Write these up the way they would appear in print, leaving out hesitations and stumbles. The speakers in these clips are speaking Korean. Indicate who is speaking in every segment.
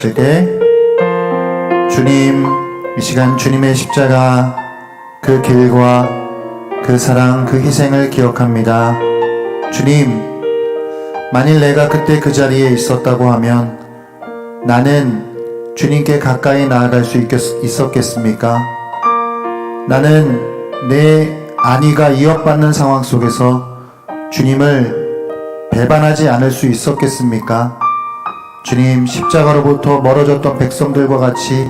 Speaker 1: 때 주님, 이 시간 주님의 십자가 그 길과 그 사랑 그 희생을 기억합니다. 주님, 만일 내가 그때 그 자리에 있었다고 하면 나는 주님께 가까이 나아갈 수 있었겠습니까? 나는 내 안위가 위협받는 상황 속에서 주님을 배반하지 않을 수 있었겠습니까? 주님, 십자가로부터 멀어졌던 백성들과 같이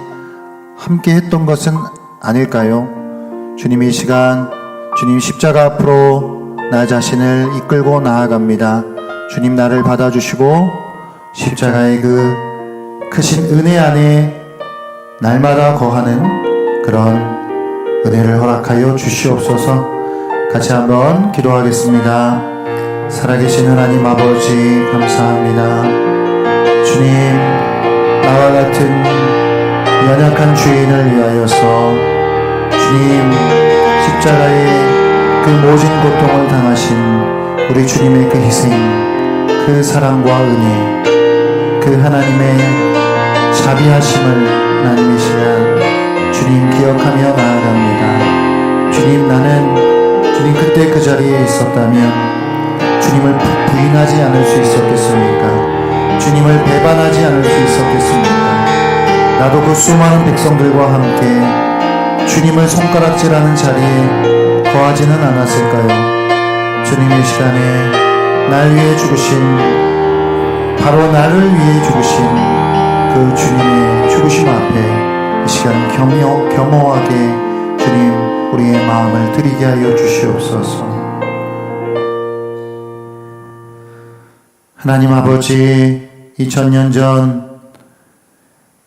Speaker 1: 함께 했던 것은 아닐까요? 주님, 이 시간 주님 십자가 앞으로 나 자신을 이끌고 나아갑니다. 주님, 나를 받아주시고 십자가의 그 크신 은혜 안에 날마다 거하는 그런 은혜를 허락하여 주시옵소서. 같이 한번 기도하겠습니다. 살아계신 하나님 아버지, 감사합니다. 주님, 나와 같은 연약한 죄인을 위하여서 주님 십자가의 그 모진 고통을 당하신 우리 주님의 그 희생, 그 사랑과 은혜, 그 하나님의 자비하심을 하나님 이 시간 주님 기억하며 나아갑니다. 주님, 나는 주님 그때 그 자리에 있었다면 주님을 부인하지 않을 수 있었겠습니까? 주님을 배반하지 않을 수 있었겠습니까? 나도 그 수많은 백성들과 함께 주님을 손가락질하는 자리에 거하지는 않았을까요? 주님의 시간에 날 위해 죽으신, 바로 나를 위해 죽으신 그 주님의 죽으심 앞에 이 시간 겸허하게 주님 우리의 마음을 드리게 하여 주시옵소서. 하나님 아버지, 2000년 전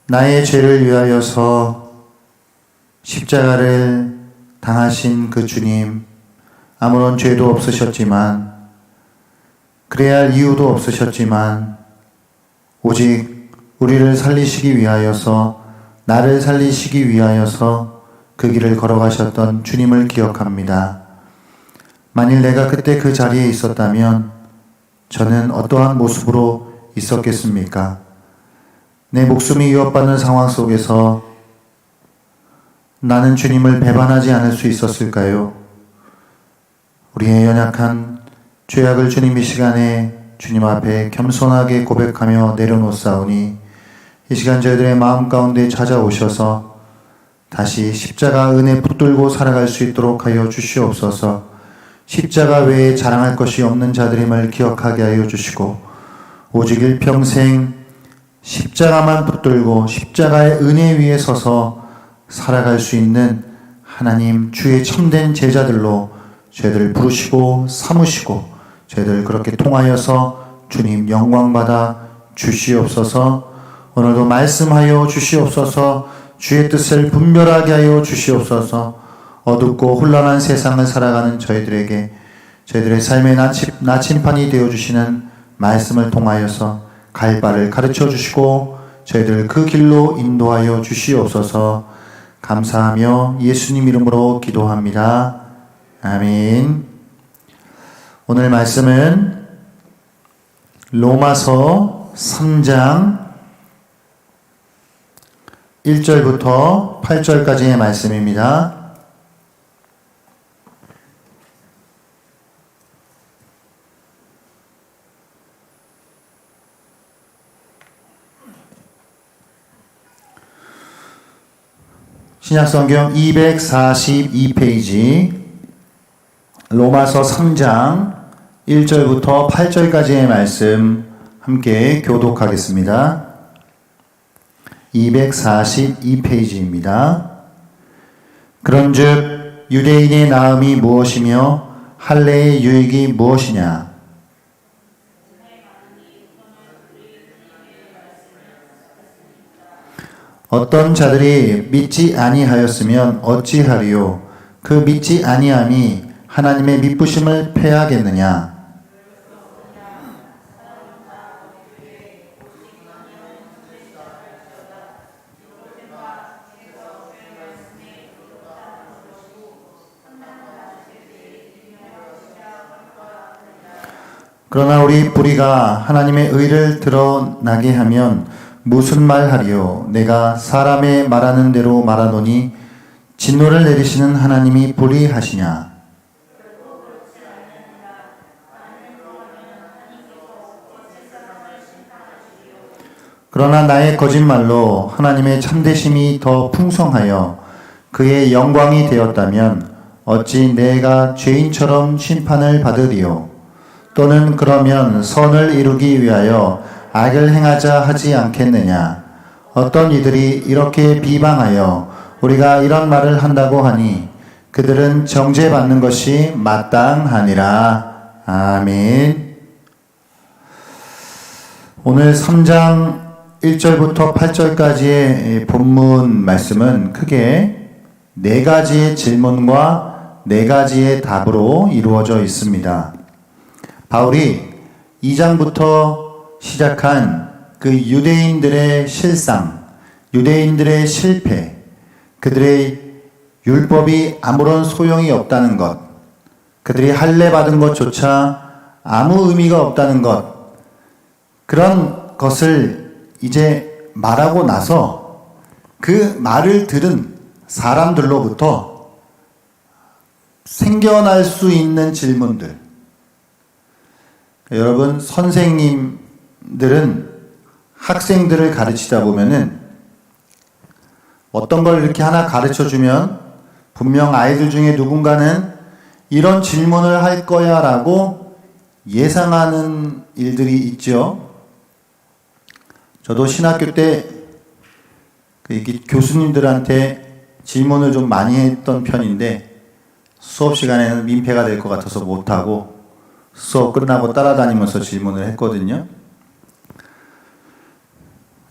Speaker 1: 나의 죄를 위하여서 십자가를 당하신 그 주님, 아무런 죄도 없으셨지만, 그래야 할 이유도 없으셨지만, 오직 우리를 살리시기 위하여서, 나를 살리시기 위하여서 그 길을 걸어가셨던 주님을 기억합니다. 만일 내가 그때 그 자리에 있었다면 저는 어떠한 모습으로 있었겠습니까? 내 목숨이 위협받는 상황 속에서 나는 주님을 배반하지 않을 수 있었을까요? 우리의 연약한 죄악을 주님 이 시간에 주님 앞에 겸손하게 고백하며 내려놓사오니 이 시간 저희들의 마음 가운데 찾아오셔서 다시 십자가 은혜 붙들고 살아갈 수 있도록 하여 주시옵소서. 십자가 외에 자랑할 것이 없는 자들임을 기억하게 하여 주시고 오직 일평생 십자가만 붙들고 십자가의 은혜 위에 서서 살아갈 수 있는 하나님 주의 참된 제자들로 저희들을 부르시고 삼으시고 저희들 그렇게 통하여서 주님 영광받아 주시옵소서. 오늘도 말씀하여 주시옵소서. 주의 뜻을 분별하게 하여 주시옵소서. 어둡고 혼란한 세상을 살아가는 저희들에게 저희들의 삶의 나침판이 되어주시는 말씀을 통하여서 갈 바를 가르쳐 주시고 저희들 그 길로 인도하여 주시옵소서. 감사하며 예수님 이름으로 기도합니다. 아멘. 오늘 말씀은 로마서 3장 1절부터 8절까지의 말씀입니다. 신약성경 242페이지 로마서 3장 1절부터 8절까지의 말씀 함께 교독하겠습니다. 242페이지입니다. 그런즉 유대인의 나음이 무엇이며 할례의 유익이 무엇이냐? 어떤 자들이 믿지 아니하였으면 어찌하리요? 그 믿지 아니함이 하나님의 미쁘심을 패하겠느냐? 그러나 우리 뿌리가 하나님의 의를 드러나게 하면 무슨 말 하리요? 내가 사람의 말하는 대로 말하노니 진노를 내리시는 하나님이 불의하시냐? 그러나 나의 거짓말로 하나님의 참되심이 더 풍성하여 그의 영광이 되었다면 어찌 내가 죄인처럼 심판을 받으리요? 또는 그러면 선을 이루기 위하여 악을 행하자 하지 않겠느냐? 어떤 이들이 이렇게 비방하여 우리가 이런 말을 한다고 하니 그들은 정죄받는 것이 마땅하니라. 아멘. 오늘 3장 1절부터 8절까지의 본문 말씀은 크게 4가지의 질문과 4가지의 답으로 이루어져 있습니다. 바울이 2장부터 시작한 그 유대인들의 실상, 유대인들의 실패, 그들의 율법이 아무런 소용이 없다는 것, 그들이 할례 받은 것조차 아무 의미가 없다는 것, 그런 것을 이제 말하고 나서 그 말을 들은 사람들로부터 생겨날 수 있는 질문들. 여러분, 선생님들은 학생들을 가르치다 보면은 어떤 걸 이렇게 하나 가르쳐 주면 분명 아이들 중에 누군가는 이런 질문을 할 거야 라고 예상하는 일들이 있죠. 저도 신학교 때 교수님들한테 질문을 좀 많이 했던 편인데 수업 시간에는 민폐가 될 것 같아서 못하고 수업 끝나고 따라다니면서 질문을 했거든요.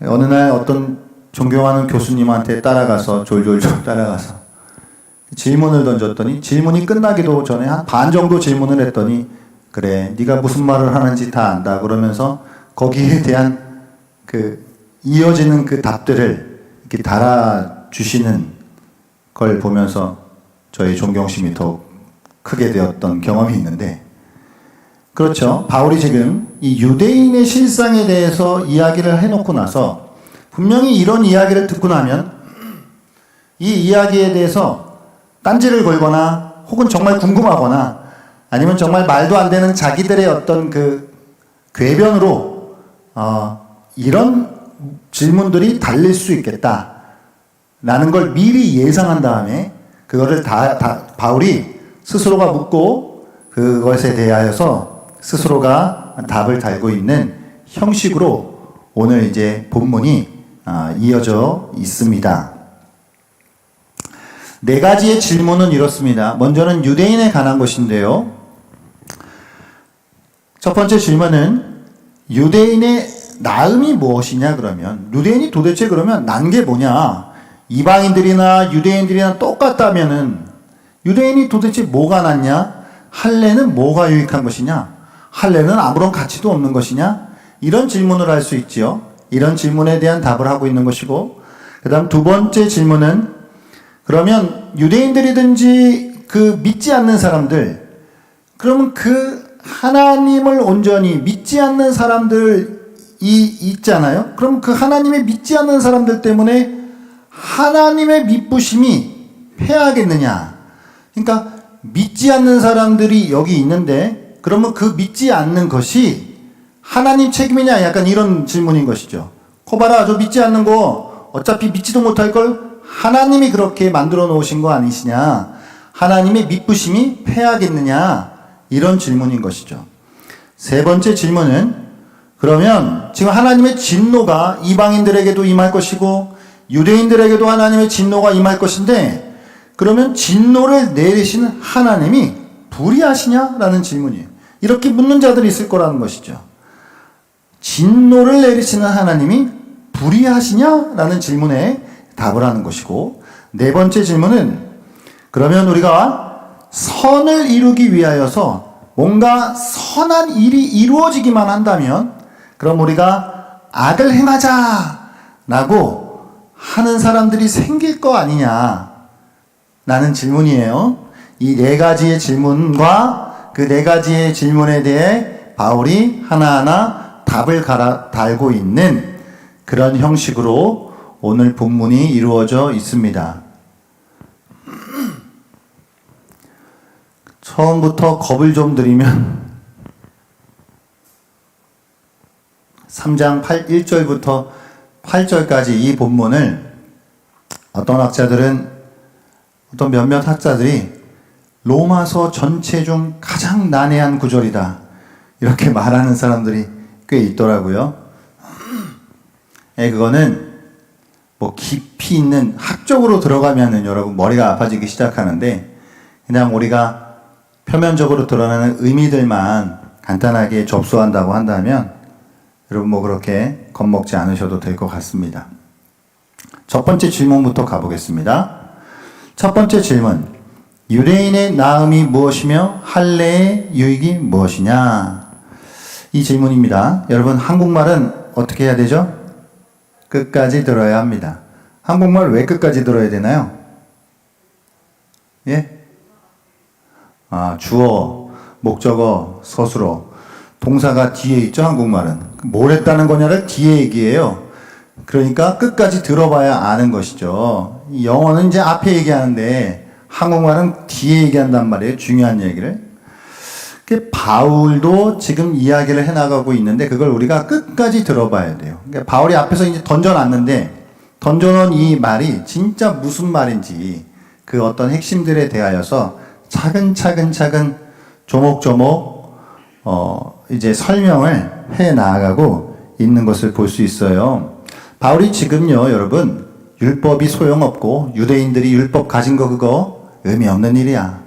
Speaker 1: 어느 날 어떤 존경하는 교수님한테 따라가서 졸졸졸 따라가서 질문을 던졌더니 질문이 끝나기도 전에 한 반 정도 질문을 했더니 그래 네가 무슨 말을 하는지 다 안다 그러면서 거기에 대한 이어지는 그 답들을 이렇게 달아주시는 걸 보면서 저의 존경심이 더욱 크게 되었던 경험이 있는데, 그렇죠. 바울이 지금 이 유대인의 실상에 대해서 이야기를 해놓고 나서 분명히 이런 이야기를 듣고 나면 이 이야기에 대해서 딴지를 걸거나 혹은 정말 궁금하거나 아니면 정말 말도 안 되는 자기들의 어떤 그 궤변으로 이런 질문들이 달릴 수 있겠다 라는 걸 미리 예상한 다음에 그거를 바울이 스스로가 묻고 그것에 대하여서 스스로가 답을 달고 있는 형식으로 오늘 이제 본문이 이어져 있습니다. 4가지의 질문은 이렇습니다. 먼저는 유대인에 관한 것인데요. 첫 번째 질문은 유대인의 나음이 무엇이냐 그러면 유대인이 도대체 그러면 난 게 뭐냐? 이방인들이나 유대인들이나 똑같다면은 유대인이 도대체 뭐가 낫냐? 할례는 뭐가 유익한 것이냐? 할례는 아무런 가치도 없는 것이냐? 이런 질문을 할 수 있지요. 이런 질문에 대한 답을 하고 있는 것이고, 그 다음 2번째 질문은 그러면 유대인들이든지 그 믿지 않는 사람들, 그러면 그 하나님을 온전히 믿지 않는 사람들이 있잖아요. 그럼 그 하나님의 믿지 않는 사람들 때문에 하나님의 미쁘심이 패하겠느냐? 그러니까 믿지 않는 사람들이 여기 있는데 그러면 그 믿지 않는 것이 하나님 책임이냐? 약간 이런 질문인 것이죠. 봐라, 저 믿지 않는 거 어차피 믿지도 못할 걸 하나님이 그렇게 만들어 놓으신 거 아니시냐? 하나님의 미쁘심이 패하겠느냐? 이런 질문인 것이죠. 3번째 질문은 그러면 지금 하나님의 진노가 이방인들에게도 임할 것이고 유대인들에게도 하나님의 진노가 임할 것인데 그러면 진노를 내리시는 하나님이 불의하시냐라는 질문이에요. 이렇게 묻는 자들이 있을 거라는 것이죠. 진노를 내리시는 하나님이 불의하시냐라는 질문에 답을 하는 것이고, 4번째 질문은 그러면 우리가 선을 이루기 위하여서 뭔가 선한 일이 이루어지기만 한다면 그럼 우리가 악을 행하자라고 하는 사람들이 생길 거 아니냐 라는 질문이에요. 이 4가지의 질문과 그 4가지의 질문에 대해 바울이 하나하나 답을 달고 있는 그런 형식으로 오늘 본문이 이루어져 있습니다. 처음부터 겁을 좀 드리면 3장 1절부터 8절까지 이 본문을 어떤 몇몇 학자들이 로마서 전체 중 가장 난해한 구절이다, 이렇게 말하는 사람들이 꽤 있더라고요. 그거는 뭐 깊이 있는 학적으로 들어가면은 여러분 머리가 아파지기 시작하는데, 그냥 우리가 표면적으로 드러나는 의미들만 간단하게 접수한다고 한다면 여러분 뭐 그렇게 겁먹지 않으셔도 될 것 같습니다. 첫 번째 질문부터 가보겠습니다. 첫 번째 질문. 유대인의 나음이 무엇이며 할례의 유익이 무엇이냐? 이 질문입니다. 여러분, 한국말은 어떻게 해야 되죠? 끝까지 들어야 합니다. 한국말 왜 끝까지 들어야 되나요? 예? 주어, 목적어, 서술어, 동사가 뒤에 있죠, 한국말은. 뭘 했다는 거냐를 뒤에 얘기해요. 그러니까 끝까지 들어봐야 아는 것이죠. 영어는 이제 앞에 얘기하는데 한국말은 뒤에 얘기한단 말이에요. 중요한 얘기를. 바울도 지금 이야기를 해나가고 있는데 그걸 우리가 끝까지 들어봐야 돼요. 그러니까 바울이 앞에서 이제 던져놨는데 던져놓은 이 말이 진짜 무슨 말인지 그 어떤 핵심들에 대하여서 차근차근 조목조목 이제 설명을 해 나아가고 있는 것을 볼 수 있어요. 바울이 지금요, 여러분, 율법이 소용없고 유대인들이 율법 가진 거 그거 의미 없는 일이야.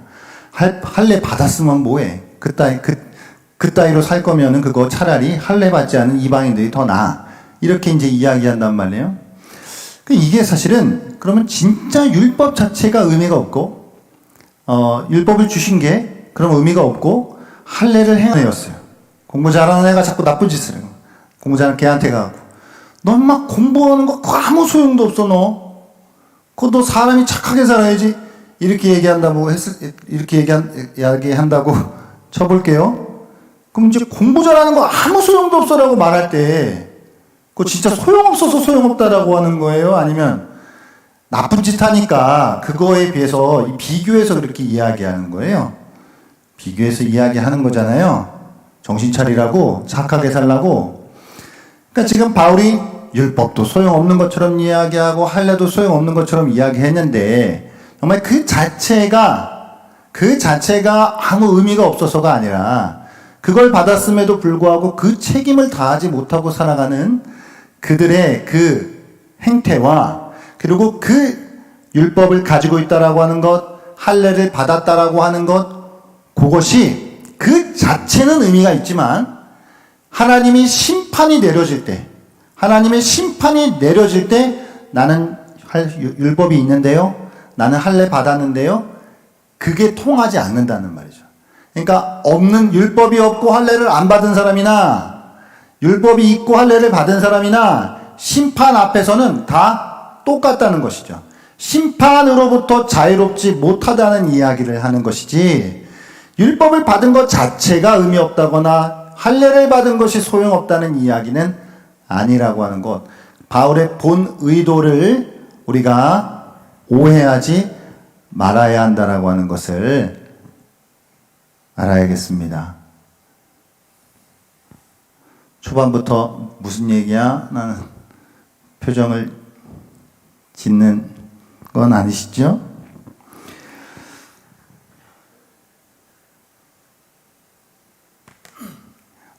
Speaker 1: 할례 받았으면 뭐해? 그따위로 살 거면은 그거 차라리 할례 받지 않은 이방인들이 더 나아. 이렇게 이제 이야기한단 말이에요. 이게 사실은 그러면 진짜 율법 자체가 의미가 없고, 율법을 주신 게 그럼 의미가 없고 할례를 행하였어요. 공부 잘하는 애가 자꾸 나쁜 짓을 해요. 공부 잘하는 걔한테 가고, 넌 막 공부하는 거 아무 소용도 없어, 너. 너 사람이 착하게 살아야지. 이렇게 얘기한다고 이야기한다고 쳐볼게요. 그럼 이제 공부 잘하는 거 아무 소용도 없어라고 말할 때, 그거 진짜 소용없어서 소용없다라고 하는 거예요? 아니면 나쁜 짓 하니까 그거에 비해서 비교해서 그렇게 이야기하는 거예요? 비교해서 이야기하는 거잖아요. 정신 차리라고, 착하게 살라고. 그러니까 지금 바울이 율법도 소용없는 것처럼 이야기하고 할례도 소용없는 것처럼 이야기했는데 정말 그 자체가 아무 의미가 없어서가 아니라 그걸 받았음에도 불구하고 그 책임을 다하지 못하고 살아가는 그들의 그 행태와, 그리고 그 율법을 가지고 있다라고 하는 것, 할례를 받았다라고 하는 것, 그것이 그 자체는 의미가 있지만 하나님의 심판이 내려질 때 나는 율법이 있는데요, 나는 할례 받았는데요, 그게 통하지 않는다는 말이죠. 그러니까 율법이 없고 할례를 안 받은 사람이나 율법이 있고 할례를 받은 사람이나 심판 앞에서는 다 똑같다는 것이죠. 심판으로부터 자유롭지 못하다는 이야기를 하는 것이지, 율법을 받은 것 자체가 의미 없다거나 할례를 받은 것이 소용없다는 이야기는 아니라고 하는 것. 바울의 본 의도를 우리가 오해하지 말아야 한다라고 하는 것을 알아야겠습니다. 초반부터 무슨 얘기야? 나는 표정을 짓는 건 아니시죠?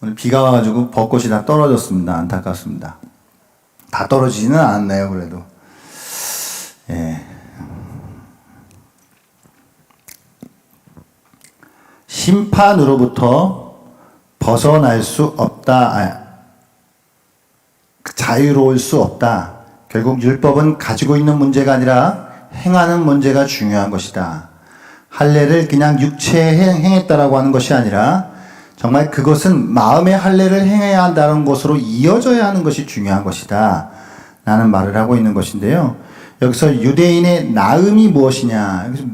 Speaker 1: 오늘 비가 와가지고 벚꽃이 다 떨어졌습니다. 안타깝습니다. 다 떨어지지는 않았네요, 그래도. 예. 심판으로부터 벗어날 수 없다. 자유로울 수 없다. 결국 율법은 가지고 있는 문제가 아니라 행하는 문제가 중요한 것이다. 할례를 그냥 육체에 행했다라고 하는 것이 아니라 정말 그것은 마음의 할례를 행해야 한다는 것으로 이어져야 하는 것이 중요한 것이다 라는 말을 하고 있는 것인데요. 여기서 유대인의 나음이 무엇이냐, 여기서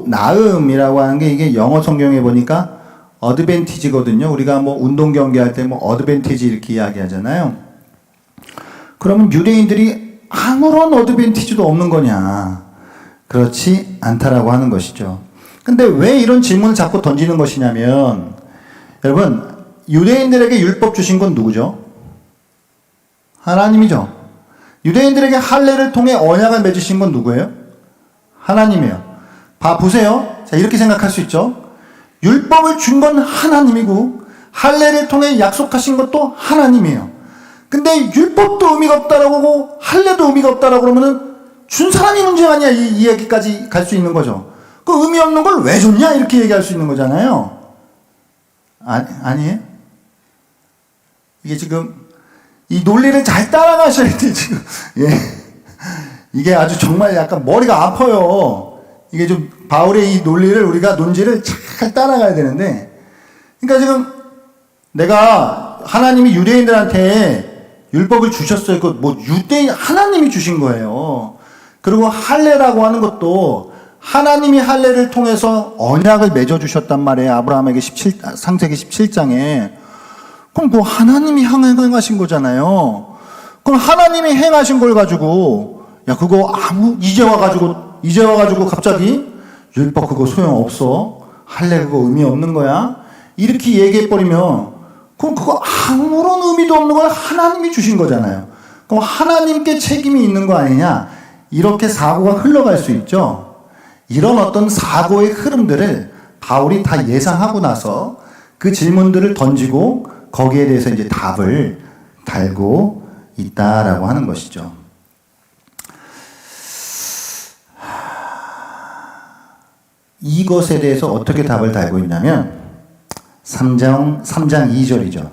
Speaker 1: 나음이라고 하는 게 이게 영어 성경에 보니까 어드밴티지거든요. 우리가 뭐 운동 경기할 때 뭐 어드밴티지 이렇게 이야기하잖아요. 그러면 유대인들이 아무런 어드밴티지도 없는 거냐? 그렇지 않다라고 하는 것이죠. 근데 왜 이런 질문을 자꾸 던지는 것이냐면, 여러분, 유대인들에게 율법 주신 건 누구죠? 하나님이죠. 유대인들에게 할례를 통해 언약을 맺으신 건 누구예요? 하나님이에요. 보세요. 자, 이렇게 생각할 수 있죠. 율법을 준 건 하나님이고 할례를 통해 약속하신 것도 하나님이에요. 근데 율법도 의미가 없다라고 하고 할례도 의미가 없다라고 그러면은 준 사람이 문제가 아니야. 이 이야기까지 갈 수 있는 거죠. 그 의미 없는 걸 왜 줬냐? 이렇게 얘기할 수 있는 거잖아요. 아니에요? 이게 지금 이 논리를 잘 따라가셔야 돼, 지금. 예. 이게 아주 정말 약간 머리가 아파요. 이게 좀 바울의 이 논리를 우리가 논지를 잘 따라가야 되는데, 그러니까 지금 내가 하나님이 유대인들한테 율법을 주셨어요. 그 뭐 유대인 하나님이 주신 거예요. 그리고 할례라고 하는 것도 하나님이 할례를 통해서 언약을 맺어 주셨단 말이에요. 아브라함에게 창세기 17장에. 그럼 뭐 하나님이 행하신 거잖아요. 그럼 하나님이 행하신 걸 가지고 야 그거 이제 와가지고 갑자기 율법 그거 소용없어. 할례 그거 의미 없는 거야. 이렇게 얘기해버리면 그럼 그거 아무런 의미도 없는 걸 하나님이 주신 거잖아요. 그럼 하나님께 책임이 있는 거 아니냐. 이렇게 사고가 흘러갈 수 있죠. 이런 어떤 사고의 흐름들을 바울이 다 예상하고 나서 그 질문들을 던지고 거기에 대해서 이제 답을 달고 있다라고 하는 것이죠. 이것에 대해서 어떻게 답을 달고 있냐면 3장 2절이죠.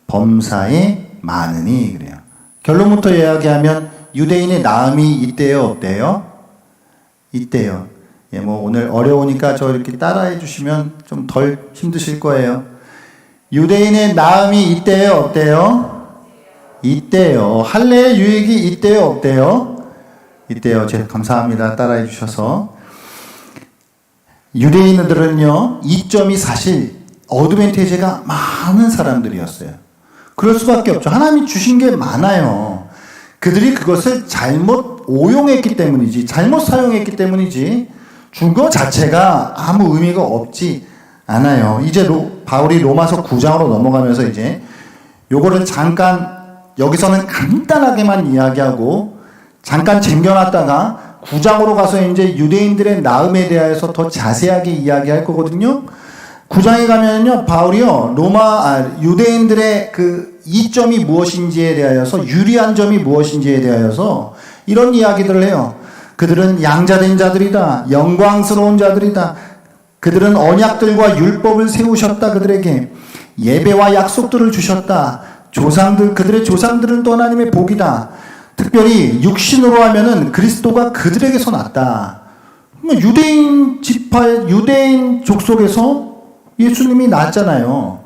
Speaker 1: 범사에 많으니 그래요. 결론부터 이야기하면 유대인의 나음이 있대요, 없대요? 있대요. 예, 뭐 오늘 어려우니까 저 이렇게 따라해 주시면 좀 덜 힘드실 거예요. 유대인의 나음이 있대요, 없대요? 있대요. 할례의 유익이 있대요, 없대요? 있대요. 감사합니다. 따라해 주셔서. 유대인들은요, 이점이 사실 어드밴티지가 많은 사람들이었어요. 그럴 수밖에 없죠. 하나님이 주신 게 많아요. 그들이 그것을 잘못 오용했기 때문이지, 잘못 사용했기 때문이지, 준 것 자체가 아무 의미가 없지 않아요. 이제 바울이 로마서 9장으로 넘어가면서 이제 요거를 잠깐 여기서는 간단하게만 이야기하고 잠깐 쟁겨놨다가 9장으로 가서 이제 유대인들의 나음에 대해서 더 자세하게 이야기할 거거든요. 9장에 가면요, 바울이요, 유대인들의 그 이점이 무엇인지에 대하여서, 유리한 점이 무엇인지에 대하여서 이런 이야기들을 해요. 그들은 양자된 자들이다. 영광스러운 자들이다. 그들은 언약들과 율법을 세우셨다. 그들에게 예배와 약속들을 주셨다. 그들의 조상들은 또 하나님의 복이다. 특별히 육신으로 하면은 그리스도가 그들에게서 났다. 유대인 유대인 족속에서 예수님이 났잖아요.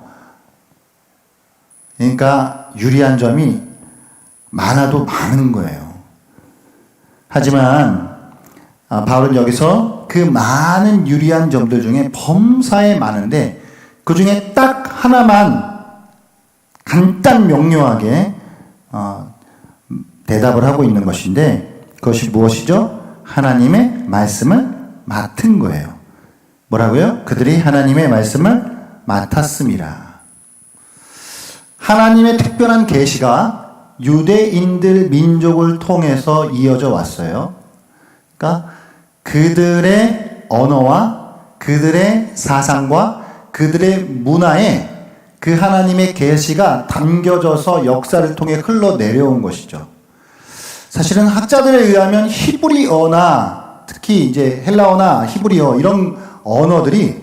Speaker 1: 그러니까 유리한 점이 많아도 많은 거예요. 하지만 바울은 여기서 그 많은 유리한 점들 중에 범사에 많은데 그 중에 딱 하나만 간단 명료하게 대답을 하고 있는 것인데 그것이 무엇이죠? 하나님의 말씀을 맡은 거예요. 뭐라고요? 그들이 하나님의 말씀을 맡았습니다. 하나님의 특별한 계시가 유대인들 민족을 통해서 이어져 왔어요. 그러니까 그들의 언어와 그들의 사상과 그들의 문화에 그 하나님의 계시가 담겨져서 역사를 통해 흘러내려온 것이죠. 사실은 학자들에 의하면 히브리어나 특히 이제 헬라어나 히브리어 이런 언어들이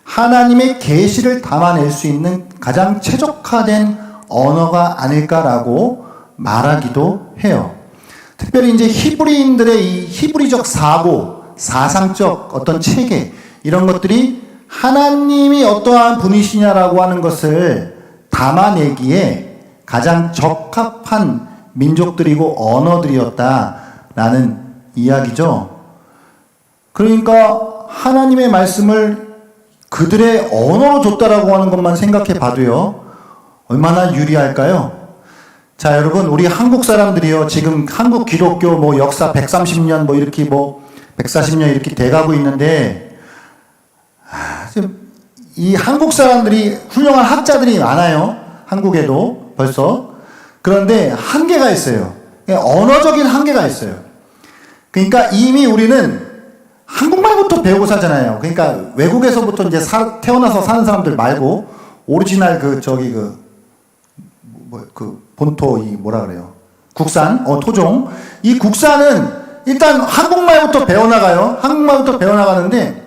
Speaker 1: 하나님의 계시를 담아낼 수 있는 가장 최적화된 언어가 아닐까라고 말하기도 해요. 특별히 이제 히브리인들의 이 히브리적 사상적 어떤 체계, 이런 것들이 하나님이 어떠한 분이시냐라고 하는 것을 담아내기에 가장 적합한 민족들이고 언어들이었다라는 이야기죠. 그러니까 하나님의 말씀을 그들의 언어로 줬다라고 하는 것만 생각해 봐도요, 얼마나 유리할까요? 자, 여러분, 우리 한국 사람들이요, 지금 한국 기독교 뭐 역사 130년 뭐 이렇게 뭐 140년 이렇게 돼가고 있는데, 지금 이 한국 사람들이 훌륭한 학자들이 많아요. 한국에도 벌써. 그런데 한계가 있어요. 언어적인 한계가 있어요. 그러니까 이미 우리는 한국말부터 배우고 살잖아요. 그러니까 외국에서부터 이제 태어나서 사는 사람들 말고, 오리지널 본토, 뭐라 그래요? 국산, 토종. 이 국산은 일단 한국말부터 배워나가요. 한국말부터 배워나가는데,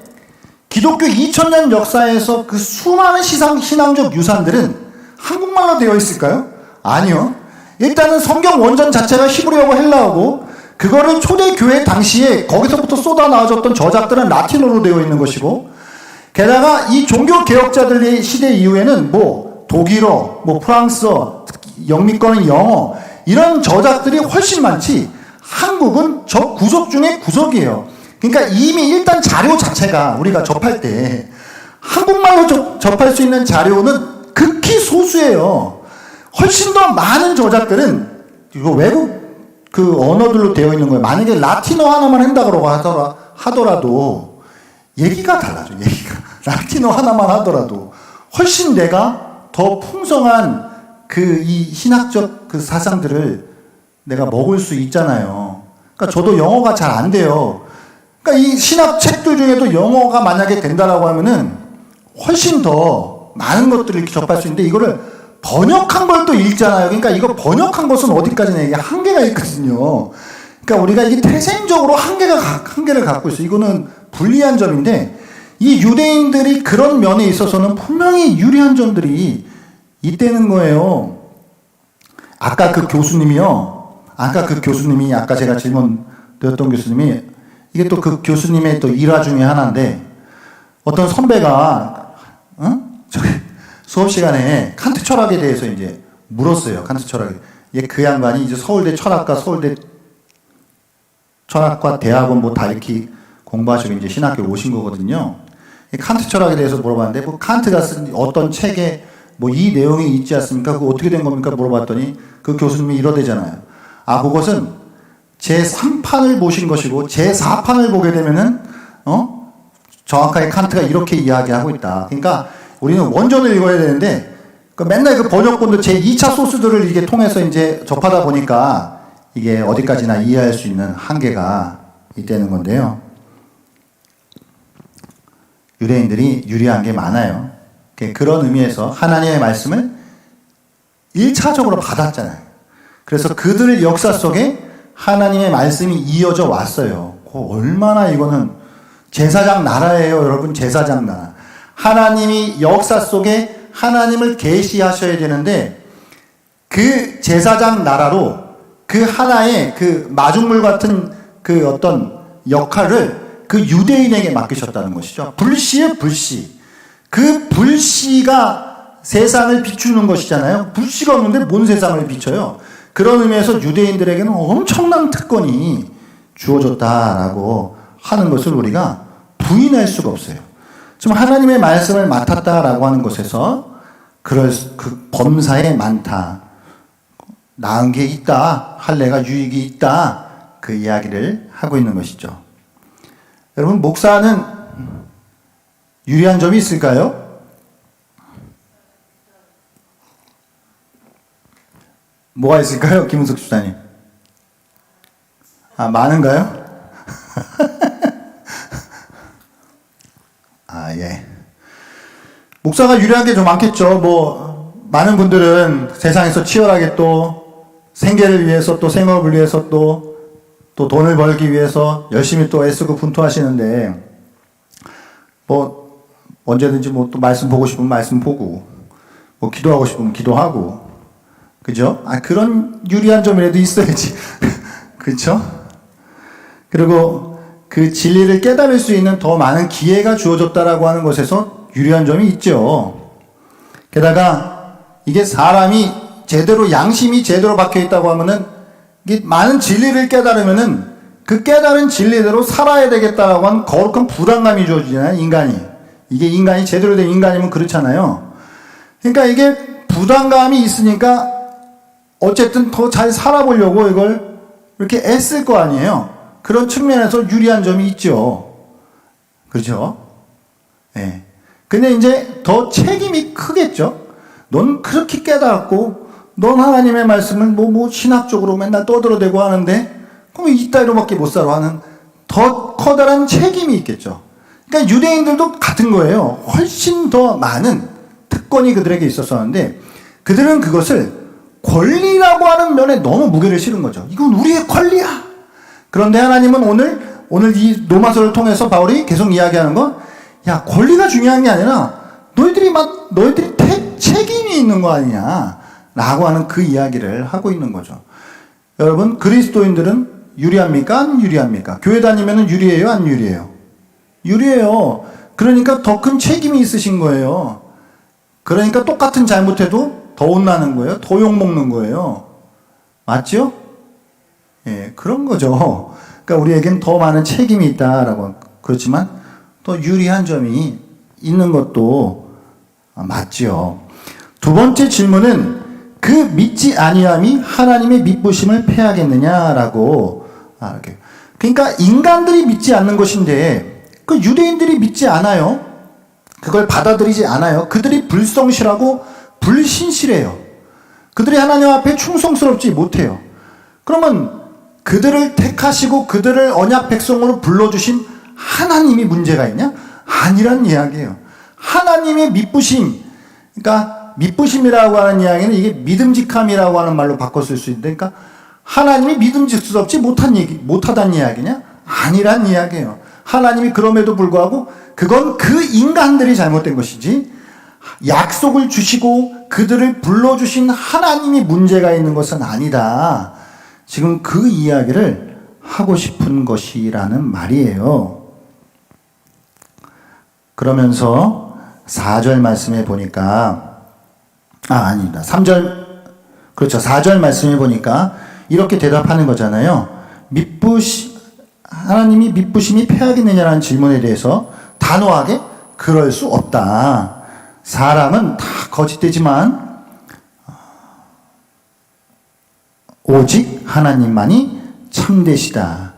Speaker 1: 기독교 2000년 역사에서 그 수많은 신앙적 유산들은 한국말로 되어 있을까요? 아니요. 일단은 성경 원전 자체가 히브리어고 헬라어고, 그거를 초대교회 당시에 거기서부터 쏟아 나와졌던 저작들은 라틴어로 되어 있는 것이고, 게다가 이 종교개혁자들의 시대 이후에는 뭐 독일어, 뭐 프랑스어, 영미권은 영어, 이런 저작들이 훨씬 많지, 한국은 저 구석 중에 구석이에요. 그러니까 이미 일단 자료 자체가 우리가 접할 때 한국말로 접할 수 있는 자료는 극히 소수예요. 훨씬 더 많은 저작들은 이거 외국 그 언어들로 되어 있는 거예요. 만약에 라틴어 하나만 한다고 하더라도 얘기가 달라져. 얘기가 라틴어 하나만 하더라도 훨씬 내가 더 풍성한 이 신학적 그 사상들을 내가 먹을 수 있잖아요. 그러니까 저도 영어가 잘 안 돼요. 그러니까 이 신학 책들 중에도 영어가 만약에 된다라고 하면은 훨씬 더 많은 것들을 이렇게 접할 수 있는데, 이거를 번역한 걸 또 읽잖아요. 그러니까 이거 번역한 것은 어디까지나 이게 한계가 있거든요. 그러니까 우리가 이게 태생적으로 한계를 갖고 있어요. 이거는 불리한 점인데, 이 유대인들이 그런 면에 있어서는 분명히 유리한 점들이 있다는 거예요. 아까 그 교수님이요. 아까 제가 질문 드렸던 교수님이, 이게 또 그 교수님의 또 일화 중에 하나인데, 어떤 선배가, 수업 시간에 칸트 철학에 대해서 이제 물었어요. 칸트 철학에. 그 양반이 이제 서울대 철학과 대학원 뭐 다 이렇게 공부하시고 이제 신학교 오신 거거든요. 칸트 철학에 대해서 물어봤는데, 뭐 칸트가 쓴 어떤 책에 뭐 이 내용이 있지 않습니까? 그거 어떻게 된 겁니까? 물어봤더니 그 교수님이 이러대잖아요. 그것은 제3판을 보신 것이고 제4판을 보게 되면은 정확하게 칸트가 이렇게 이야기하고 있다. 그러니까 우리는 원전을 읽어야 되는데, 맨날 그 번역본도 제2차 소스들을 이게 통해서 이제 접하다 보니까 이게 어디까지나 이해할 수 있는 한계가 있다는 건데요. 유대인들이 유리한 게 많아요. 그런 의미에서 하나님의 말씀을 1차적으로 받았잖아요. 그래서 그들 역사 속에 하나님의 말씀이 이어져 왔어요. 얼마나 이거는 제사장 나라예요, 여러분. 제사장 나라. 하나님이 역사 속에 하나님을 계시하셔야 되는데, 그 제사장 나라로 그 하나의 그 마중물 같은 그 어떤 역할을 그 유대인에게 맡기셨다는 것이죠. 불씨의 불씨. 그 불씨가 세상을 비추는 것이잖아요. 불씨가 없는데 뭔 세상을 비춰요? 그런 의미에서 유대인들에게는 엄청난 특권이 주어졌다라고 하는 것을 우리가 부인할 수가 없어요. 지금 하나님의 말씀을 맡았다라고 하는 것에서 그 범사에 많다, 나은 게 있다, 할례가 유익이 있다, 그 이야기를 하고 있는 것이죠. 여러분, 목사는 유리한 점이 있을까요? 뭐가 있을까요? 김은석 집사님. 많은가요? 예. 목사가 유리한 게 좀 많겠죠. 많은 분들은 세상에서 치열하게 또 생계를 위해서, 또 생업을 위해서, 또 돈을 벌기 위해서 열심히 또 애쓰고 분투하시는데, 언제든지 또 말씀 보고 싶으면 말씀 보고, 기도하고 싶으면 기도하고, 그죠? 그런 유리한 점이라도 있어야지. 그렇죠? 그리고 그 진리를 깨달을 수 있는 더 많은 기회가 주어졌다라고 하는 것에서 유리한 점이 있죠. 게다가 이게 사람이 제대로, 양심이 제대로 박혀 있다고 하면은, 이게 많은 진리를 깨달으면은 그 깨달은 진리대로 살아야 되겠다라고 하는 거룩한 부담감이 주어지잖아요, 인간이. 이게 인간이 제대로 된 인간이면 그렇잖아요. 그러니까 이게 부담감이 있으니까 어쨌든 더 잘 살아보려고 이걸 이렇게 애쓸 거 아니에요. 그런 측면에서 유리한 점이 있죠. 그렇죠? 예. 근데 이제 더 책임이 크겠죠. 넌 그렇게 깨달았고, 넌 하나님의 말씀을 뭐 신학적으로 맨날 떠들어대고 하는데, 그럼 이따위로밖에 못 살아 하는 더 커다란 책임이 있겠죠. 그러니까 유대인들도 같은 거예요. 훨씬 더 많은 특권이 그들에게 있었었는데, 그들은 그것을 권리라고 하는 면에 너무 무게를 실은 거죠. 이건 우리의 권리야. 그런데 하나님은 오늘 이 로마서를 통해서 바울이 계속 이야기하는 건, 야, 권리가 중요한 게 아니라 너희들이 책임이 있는 거 아니냐 라고 하는 그 이야기를 하고 있는 거죠. 여러분, 그리스도인들은 유리합니까? 안 유리합니까? 교회 다니면 유리해요? 안 유리해요? 유리해요. 그러니까 더 큰 책임이 있으신 거예요. 그러니까 똑같은 잘못해도 더 혼나는 거예요. 더 욕먹는 거예요. 맞죠? 예, 그런 거죠. 그러니까 우리에겐 더 많은 책임이 있다라고. 그렇지만 또 유리한 점이 있는 것도 맞죠. 두 번째 질문은 그 믿지 아니함이 하나님의 미쁘심을 패하겠느냐라고. 이렇게. 그러니까 인간들이 믿지 않는 것인데 그 유대인들이 믿지 않아요. 그걸 받아들이지 않아요. 그들이 불성실하고 불신실해요. 그들이 하나님 앞에 충성스럽지 못해요. 그러면 그들을 택하시고 그들을 언약 백성으로 불러주신 하나님이 문제가 있냐? 아니란 이야기예요. 하나님의 미쁘심, 그러니까 미쁘심이라고 하는 이야기는 이게 믿음직함이라고 하는 말로 바꿔 쓸 수 있는데, 그러니까 하나님이 믿음직스럽지 못하다는 이야기냐? 아니란 이야기예요. 하나님이 그럼에도 불구하고 그건 그 인간들이 잘못된 것이지, 약속을 주시고 그들을 불러주신 하나님이 문제가 있는 것은 아니다. 지금 그 이야기를 하고 싶은 것이라는 말이에요. 그러면서 4절 말씀에 보니까, 아닙니다. 3절, 그렇죠. 4절 말씀에 보니까 이렇게 대답하는 거잖아요. 하나님이 미쁘심이 패하겠느냐라는 질문에 대해서 단호하게 그럴 수 없다. 사람은 다 거짓되지만 오직 하나님만이 참되시다.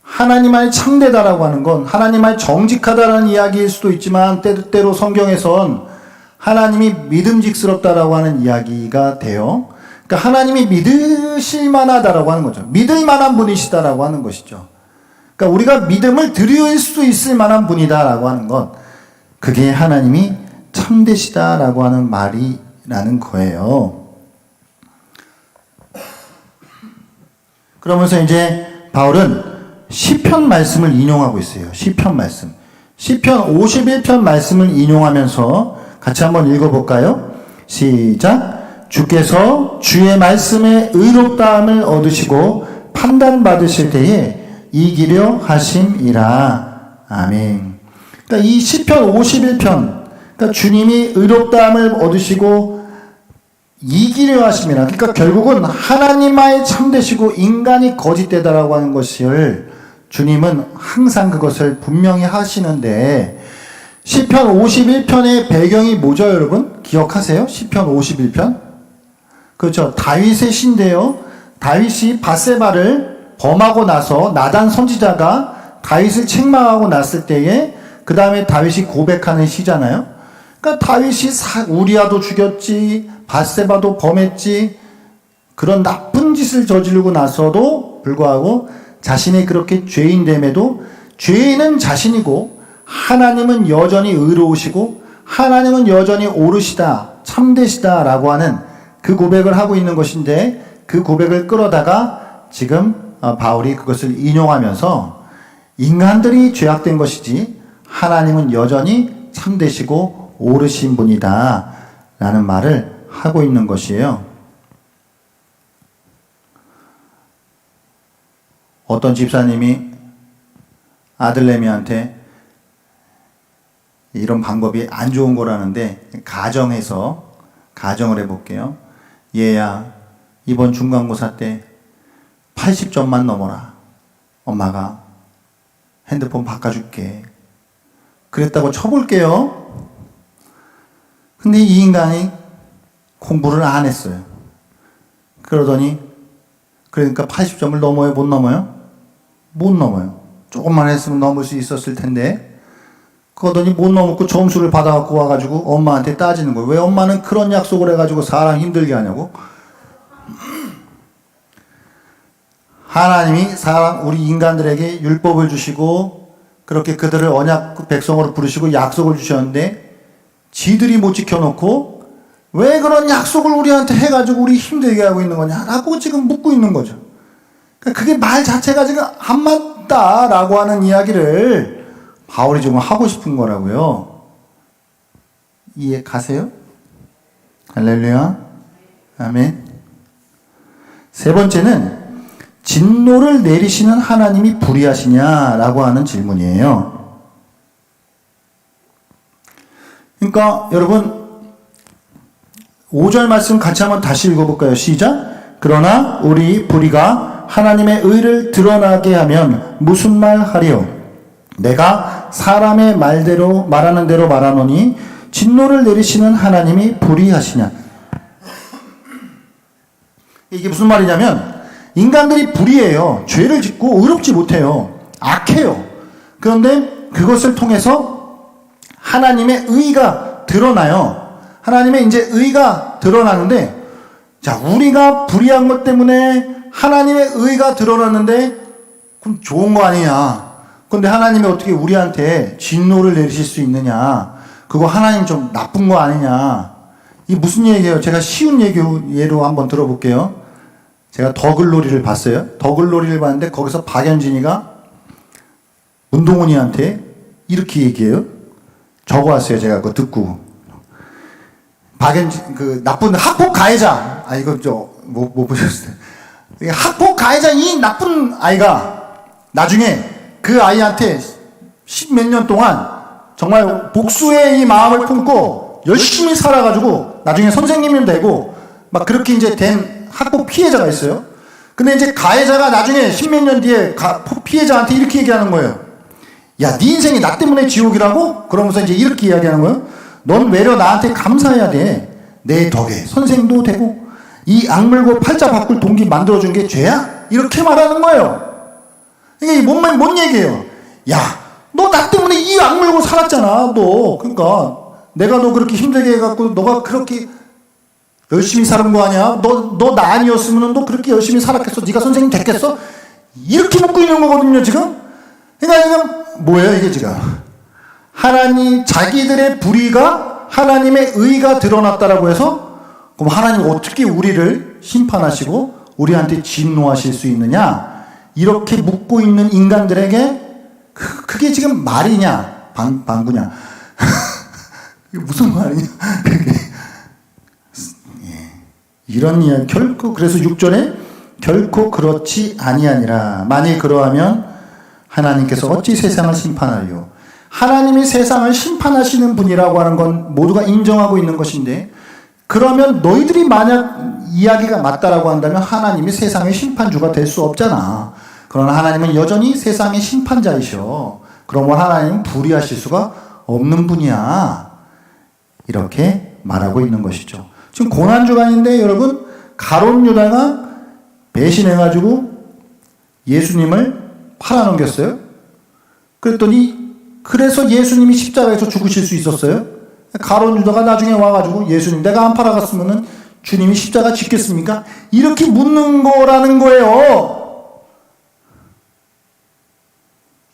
Speaker 1: 하나님만이 참되다라고 하는 건 하나님만이 정직하다라는 이야기일 수도 있지만, 때때로 성경에선 하나님이 믿음직스럽다라고 하는 이야기가 돼요. 그러니까 하나님이 믿으실 만하다라고 하는 거죠. 믿을 만한 분이시다라고 하는 것이죠. 그러니까 우리가 믿음을 드릴 수 있을 만한 분이다라고 하는 건, 그게 하나님이 참되시다라고 하는 말이라는 거예요. 그러면서 이제 바울은 시편 말씀을 인용하고 있어요. 시편 말씀. 시편 51편 말씀을 인용하면서 같이 한번 읽어볼까요? 시작. 주께서 주의 말씀에 의롭다함을 얻으시고 판단받으실 때에 이기려 하심이라. 아멘. 그러니까 이 시편 51편, 그러니까 주님이 의롭다함을 얻으시고 이기려 하심이라. 그러니까 결국은 하나님만이 참되시고 인간이 거짓되다라고 하는 것을 주님은 항상 그것을 분명히 하시는데, 시편 51편의 배경이 뭐죠, 여러분? 기억하세요? 시편 51편? 그렇죠. 다윗의 시인데요. 다윗이 밧세바를 범하고 나서 나단 선지자가 다윗을 책망하고 났을 때에 그 다음에 다윗이 고백하는 시잖아요. 그러니까 다윗이 우리아도 죽였지, 밧세바도 범했지, 그런 나쁜 짓을 저지르고 나서도 불구하고 자신이 그렇게 죄인됨에도 죄인은 자신이고 하나님은 여전히 의로우시고 하나님은 여전히 옳으시다, 참되시다라고 하는 그 고백을 하고 있는 것인데, 그 고백을 끌어다가 지금 바울이 그것을 인용하면서 인간들이 죄악된 것이지 하나님은 여전히 참되시고 옳으신 분이다 라는 말을 하고 있는 것이에요. 어떤 집사님이 아들내미한테 이런 방법이 안 좋은 거라는데, 가정을 해볼게요. 얘야, 이번 중간고사 때 80점만 넘어라. 엄마가 핸드폰 바꿔줄게. 그랬다고 쳐볼게요. 근데 이 인간이 공부를 안 했어요. 그러더니 그러니까 80점을 넘어요? 못 넘어요? 못 넘어요. 조금만 했으면 넘을 수 있었을 텐데 그러더니 못 넘었고 점수를 받아갖고 와가지고 엄마한테 따지는 거예요. 왜 엄마는 그런 약속을 해가지고 사람 힘들게 하냐고. 하나님이 우리 인간들에게 율법을 주시고 그렇게 그들을 언약 백성으로 부르시고 약속을 주셨는데 지들이 못 지켜놓고 왜 그런 약속을 우리한테 해가지고 우리 힘들게 하고 있는 거냐라고 지금 묻고 있는 거죠. 그러니까 그게 말 자체가 지금 안 맞다라고 하는 이야기를 바울이 지금 하고 싶은 거라고요. 이해 가세요? 할렐루야. 아멘. 세 번째는 진노를 내리시는 하나님이 불의하시냐라고 하는 질문이에요. 그러니까 여러분 5절 말씀 같이 한번 다시 읽어볼까요? 시작. 그러나 우리 불의가 하나님의 의를 드러나게 하면 무슨 말 하리요? 내가 사람의 말대로 말하는 대로 말하노니 진노를 내리시는 하나님이 불의하시냐. 이게 무슨 말이냐면 인간들이 불의해요. 죄를 짓고 의롭지 못해요. 악해요. 그런데 그것을 통해서 하나님의 의가 드러나요. 하나님의 이제 의가 드러나는데, 자, 우리가 불의한 것 때문에 하나님의 의가 드러났는데, 그럼 좋은 거 아니냐. 그런데 하나님이 어떻게 우리한테 진노를 내리실 수 있느냐. 그거 하나님 좀 나쁜 거 아니냐. 이게 무슨 얘기예요? 제가 쉬운 예로 한번 들어볼게요. 제가 더글로리를 봤어요. 더글로리를 봤는데 거기서 박연진이가 운동훈이한테 이렇게 얘기해요. 적어왔어요. 제가 그거 듣고. 박연진, 그 나쁜 학폭 가해자. 아, 이거 못 보셨어요. 학폭 가해자 이 나쁜 아이가 나중에 그 아이한테 10몇 년 동안 정말 복수의 이 마음을 품고 열심히 살아가지고 나중에 선생님이 되고 막 그렇게 이제 된 학폭 피해자가 있어요. 근데 이제 가해자가 나중에 10몇 년 뒤에 피해자한테 이렇게 얘기하는 거예요. 야, 네 인생이 나 때문에 지옥이라고? 그러면서 이제 이렇게 이야기하는 거예요. 넌 외려 나한테 감사해야 돼. 내 덕에 선생도 되고 이 악물고 팔자 바꿀 동기 만들어준 게 죄야? 이렇게 말하는 거예요. 이게 뭔 얘기예요? 야, 너 나 때문에 이 악물고 살았잖아. 너 그러니까 내가 너 그렇게 힘들게 해갖고 너가 그렇게 열심히 사는 거 아니야? 너 나 아니었으면 너 그렇게 열심히 살았겠어? 네가 선생님 됐겠어? 이렇게 묻고 있는 거거든요, 지금. 그러니까 지금 뭐예요, 이게 지금? 하나님 자기들의 불의가 하나님의 의가 드러났다라고 해서 그럼 하나님 어떻게 우리를 심판하시고 우리한테 진노하실 수 있느냐? 이렇게 묻고 있는 인간들에게 그게 지금 말이냐? 방구냐? 이게 무슨 말이냐? 이런 이야기 결코 그래서 6절에 결코 그렇지 아니하니라. 만일 그러하면 하나님께서 어찌 세상을 심판하리요. 하나님이 세상을 심판하시는 분이라고 하는 건 모두가 인정하고 있는 것인데 그러면 너희들이 만약 이야기가 맞다라고 한다면 하나님이 세상의 심판주가 될 수 없잖아. 그러나 하나님은 여전히 세상의 심판자이셔. 그러면 하나님은 불의하실 수가 없는 분이야. 이렇게 말하고 있는 것이죠. 지금 고난주간인데 여러분 가룟 유다가 배신해가지고 예수님을 팔아넘겼어요. 그랬더니 그래서 예수님이 십자가에서 죽으실 수 있었어요. 가룟 유다가 나중에 와가지고 예수님 내가 안 팔아갔으면은 주님이 십자가 짓겠습니까? 이렇게 묻는 거라는 거예요.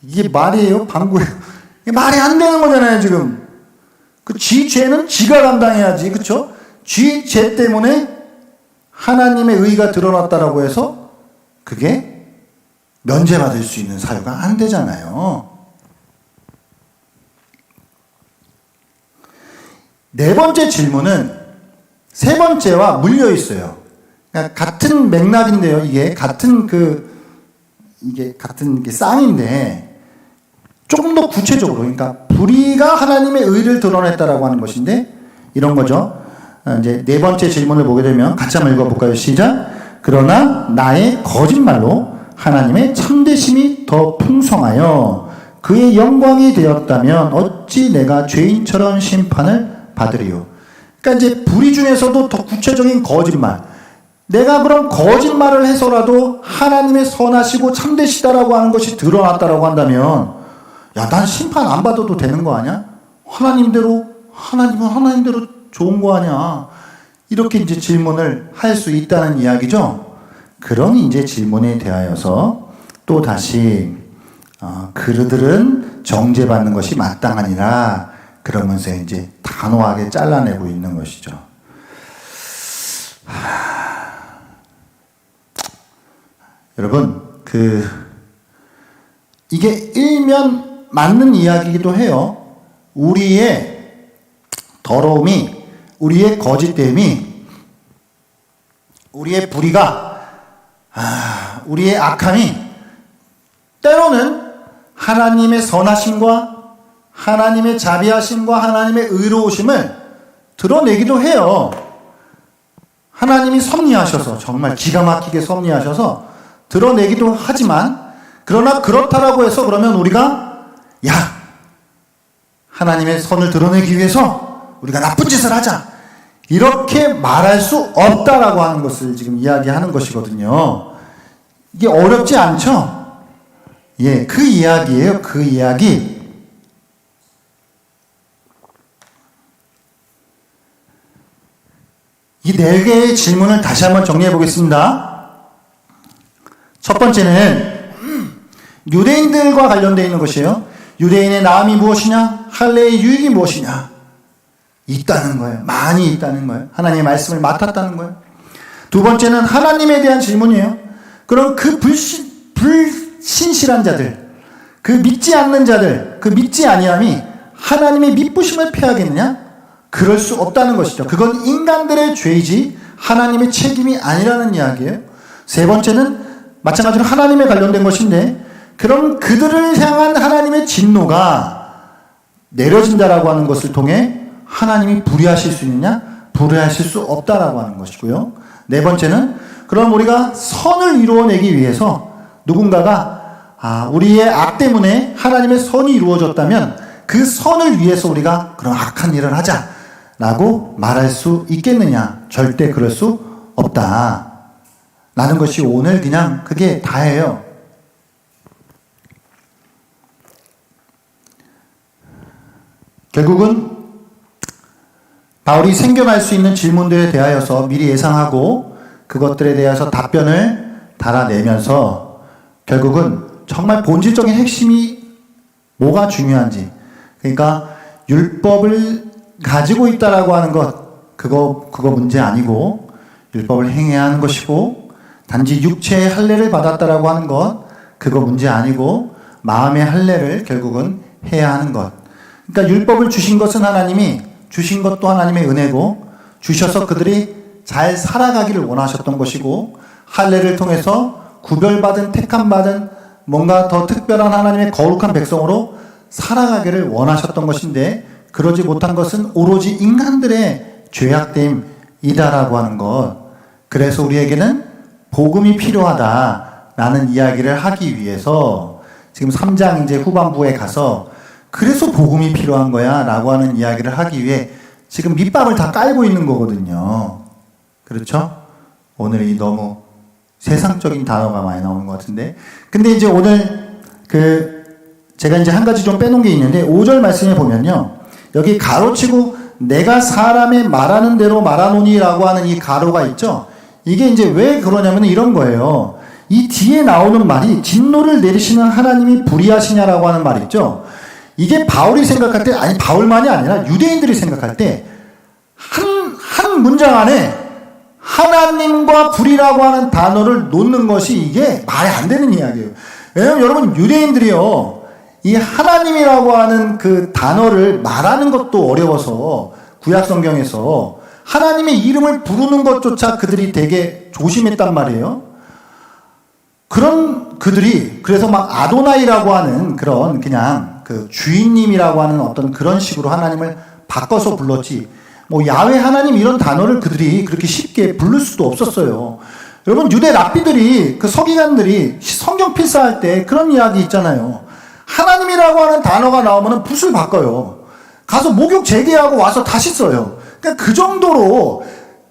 Speaker 1: 이게 말이에요? 방구예요? 이게 말이 안 되는 거잖아요, 지금. 그 지 죄는 지가 감당해야지, 그쵸? 지 죄 때문에 하나님의 의가 드러났다라고 해서 그게 면제받을 수 있는 사유가 안 되잖아요. 네 번째 질문은 세 번째와 물려 있어요. 그러니까 같은 맥락인데요. 이게 같은 쌍인데 조금 더 구체적으로, 그러니까 불의가 하나님의 의를 드러냈다라고 하는 것인데 이런 거죠. 이제 네 번째 질문을 보게 되면 같이 한번 읽어볼까요? 시작. 그러나 나의 거짓말로 하나님의 참되심이 더 풍성하여 그의 영광이 되었다면 어찌 내가 죄인처럼 심판을 받으리요. 그러니까 이제 불의 중에서도 더 구체적인 거짓말. 내가 그럼 거짓말을 해서라도 하나님의 선하시고 참되시다라고 하는 것이 드러났다라고 한다면, 야, 난 심판 안 받아도 되는 거 아니야? 하나님은 하나님대로 좋은 거 아니야? 이렇게 이제 질문을 할 수 있다는 이야기죠. 그런 이제 질문에 대하여서 또 다시 그들은 정죄받는 것이 마땅하니라 그러면서 이제 단호하게 잘라내고 있는 것이죠. 여러분, 이게 일면 맞는 이야기이기도 해요. 우리의 더러움이, 우리의 거짓됨이, 우리의 불의가, 우리의 악함이 때로는 하나님의 선하심과 하나님의 자비하심과 하나님의 의로우심을 드러내기도 해요. 하나님이 섭리하셔서, 정말 기가 막히게 섭리하셔서 드러내기도 하지만, 그러나 그렇다라고 해서 그러면 우리가 하나님의 선을 드러내기 위해서 우리가 나쁜 짓을 하자, 이렇게 말할 수 없다라고 하는 것을 지금 이야기하는 것이거든요. 이게 어렵지 않죠? 예, 그 이야기예요. 그 이야기. 이 4개의 질문을 다시 한번 정리해 보겠습니다. 첫 번째는 유대인들과 관련되어 있는 것이에요. 유대인의 나음이 무엇이냐? 할례의 유익이 무엇이냐? 있다는 거예요. 많이 있다는 거예요. 하나님의 말씀을 맡았다는 거예요. 두 번째는 하나님에 대한 질문이에요. 그럼 그 불신실한 자들, 그 믿지 않는 자들, 그 믿지 아니함이 하나님의 미쁘심을 패하겠느냐? 그럴 수 없다는 것이죠. 그건 인간들의 죄이지 하나님의 책임이 아니라는 이야기예요. 세 번째는 마찬가지로 하나님에 관련된 것인데, 그럼 그들을 향한 하나님의 진노가 내려진다라고 하는 것을 통해 하나님이 불의하실 수 있느냐? 불의하실 수 없다라고 하는 것이고요. 네 번째는 그럼 우리가 선을 이루어내기 위해서 누군가가 우리의 악 때문에 하나님의 선이 이루어졌다면 그 선을 위해서 우리가 그런 악한 일을 하자라고 말할 수 있겠느냐? 절대 그럴 수 없다 라는 것이 오늘 그냥 그게 다예요. 결국은 바울이 생겨날 수 있는 질문들에 대하여서 미리 예상하고 그것들에 대해서 답변을 달아내면서 결국은 정말 본질적인 핵심이 뭐가 중요한지, 그러니까 율법을 가지고 있다라고 하는 것, 그거 문제 아니고 율법을 행해야 하는 것이고, 단지 육체의 할례를 받았다라고 하는 것, 그거 문제 아니고 마음의 할례를 결국은 해야 하는 것. 그러니까 율법을 주신 것은 하나님이 주신 것도 하나님의 은혜고, 주셔서 그들이 잘 살아가기를 원하셨던 것이고, 할례를 통해서 구별받은 택함받은 뭔가 더 특별한 하나님의 거룩한 백성으로 살아가기를 원하셨던 것인데, 그러지 못한 것은 오로지 인간들의 죄악됨이다라고 하는 것. 그래서 우리에게는 복음이 필요하다라는 이야기를 하기 위해서 지금 3장 이제 후반부에 가서 그래서 복음이 필요한 거야 라고 하는 이야기를 하기 위해 지금 밑밥을 다 깔고 있는 거거든요. 그렇죠? 오늘 너무 세상적인 단어가 많이 나오는 것 같은데, 근데 이제 오늘 제가 이제 한 가지 좀 빼놓은 게 있는데, 5절 말씀에 보면요, 여기 가로치고 내가 사람의 말하는 대로 말하노니라고 하는 이 가로가 있죠. 이게 이제 왜 그러냐면 이런 거예요. 이 뒤에 나오는 말이 진노를 내리시는 하나님이 불의하시냐라고 하는 말 있죠. 이게 바울이 생각할 때, 아니 바울만이 아니라 유대인들이 생각할 때 한 문장 안에 하나님과 불이라고 하는 단어를 놓는 것이 이게 말이 안 되는 이야기예요. 왜냐하면 여러분, 유대인들이요, 이 하나님이라고 하는 그 단어를 말하는 것도 어려워서 구약 성경에서 하나님의 이름을 부르는 것조차 그들이 되게 조심했단 말이에요. 그런 그들이 그래서 막 아도나이라고 하는 그런 그냥 그 주인님이라고 하는 어떤 그런 식으로 하나님을 바꿔서 불렀지, 뭐 야훼 하나님 이런 단어를 그들이 그렇게 쉽게 부를 수도 없었어요. 여러분, 유대 랍비들이, 그 서기관들이 성경 필사할 때 그런 이야기 있잖아요. 하나님이라고 하는 단어가 나오면 붓을 바꿔요. 가서 목욕 재개하고 와서 다시 써요. 그러니까 그 정도로